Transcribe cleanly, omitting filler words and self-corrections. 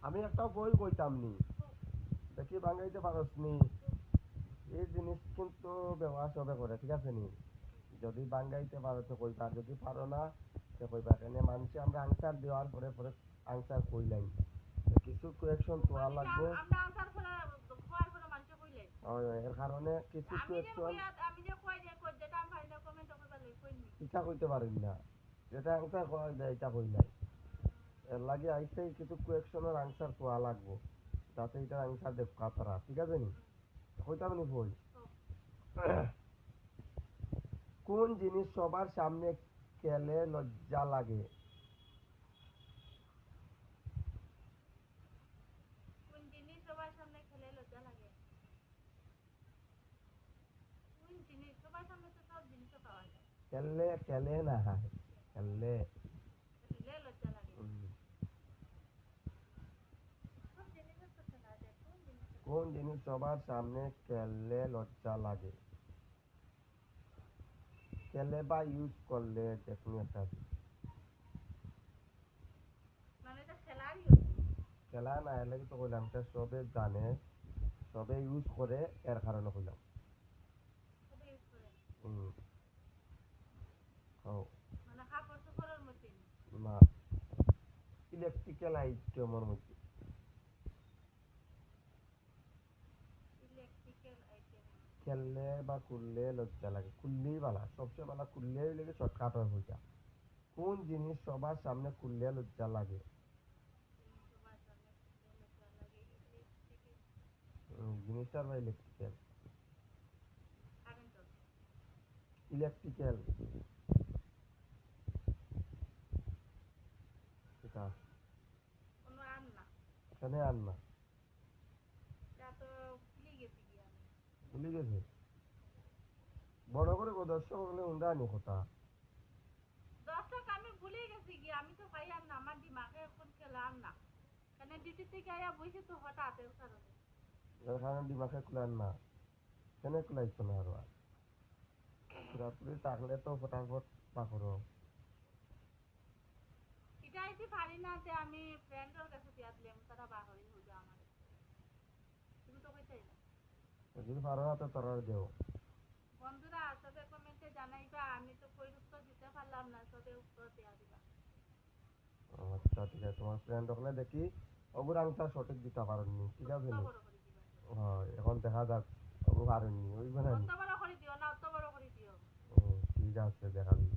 আমি একটা বই কইতাম নি, দেখি বাঙাইতে পারস নি। এই জিনিস কিন্তু ব্যবহার সবে করে, ঠিক আছে নি? যদি বাঙাইতে পারো তো কইবা, যদি পারো না তো কইবা। এখানে মানুষে আমরা আনসার দেওয়ার পরে পরে আনসার কইলাই, কিছু কোয়েকশন তোয়া মানে লাগবো। আমরা আনসার করে খোয়ার পরে মানুষে কইলে এর কারণে কিছু আমি যে কোয়েকশন কইয়া আমি যে কই যে কই যেটা আমি পারি না কমেন্ট করবার লই কইনি। ইচ্ছা কইতে পারেন না, যেটা আনসার করা যায় এটা কই নাই। এর লাগে আইসে কিছু কোয়েকশনের আনসার তোয়া লাগবো, যাতে এটার আনসার দেখা তারা, ঠিক আছে নি? কইতাম নি বই। কোন জিনিস সবার সামনে খেলে লজ্জা লাগে? কোন জিনিস সবার সামনে খেলে লজ্জা লাগে? কোন জিনিস সবার সামনে তো সব জিনিসও পাওয়া যায়। খেললে খেলে না, খেললে। খেললে লজ্জা লাগে। উম, সব জিনিসের তো খেলা যায়। কোন জিনিসের কোন জিনিস সবার সামনে খেললে লজ্জা লাগে? খেলে বা ইউজ করলে দেখুন একটা মানে এটা খেলারই হচ্ছে। খেলা না এলে তো কইলাম এটা সবে জানে, সবে ইউজ করে, এর কারণে কইলাম। সবাই ইউজ করে। হুম। ও মানে কাপড় চোপড়ের মতোই। না, ইলেকট্রিক্যাল আইটেমের মধ্যে। Electrical item. খেললে বা খুললে লজ্জা লাগে, খুললেই বালা, সবচেয়ে বালা খুললেই লেগে শর্টকাট হয় বইটা। কোন জিনিস সবার সামনে খুললে লজ্জা লাগে? সবার সামনে খেললে লজ্জা লাগে। ইলেকট্রিক্যাল জিনিসটার বা ইলেকট্রিক্যাল। কারেন্ট। ইলেকট্রিক্যাল এটা কোনো আর না। এখানে আর না, এটা তো ভুলে গেছি কি আমি। ভুলে গেছে। বড় করে দর্শক হলে উন্দা আনি কথা। দর্শক আমি ভুলে গেছি কি আমি তো পাই আর না আমার দিমাগে এখন খেলা আর না। কেন ডিউটি থেকে আয়া বসে তো হঠাৎ এর কারণে। এর কারণে দিমাগে খুলার না, কেন খুলাইছো না আর? পুরাপুরি থাকলে তো ফটাফট পাকড়ো। এটা আইতে পারি না যে আমি ফ্রেন্ডের কাছে দিয়া দিলাম তারা বাহরি হইবে আমার। তুমি তো কইতেই না। যদি পারো না তো তোর দেও। বন্ধুরা সবে কমেন্টে জানাইবা আমি তো কই উত্তর দিতে পারলাম না সবে উত্তর দেয়া দিবা। আচ্ছা ঠিক আছে, তোমার ফ্রেন্ড হলে দেখি ওগুর আনসার সঠিক দিতে পারেননি, ঠিক আছে অত নি? বড় করে দিবা। হয়, এখন দেখা যাক ওগু পারেননি ওই অত বানানি। বড় করে দিও না অত বড় করে দিও। ঠিক আছে, দেখা দিবে।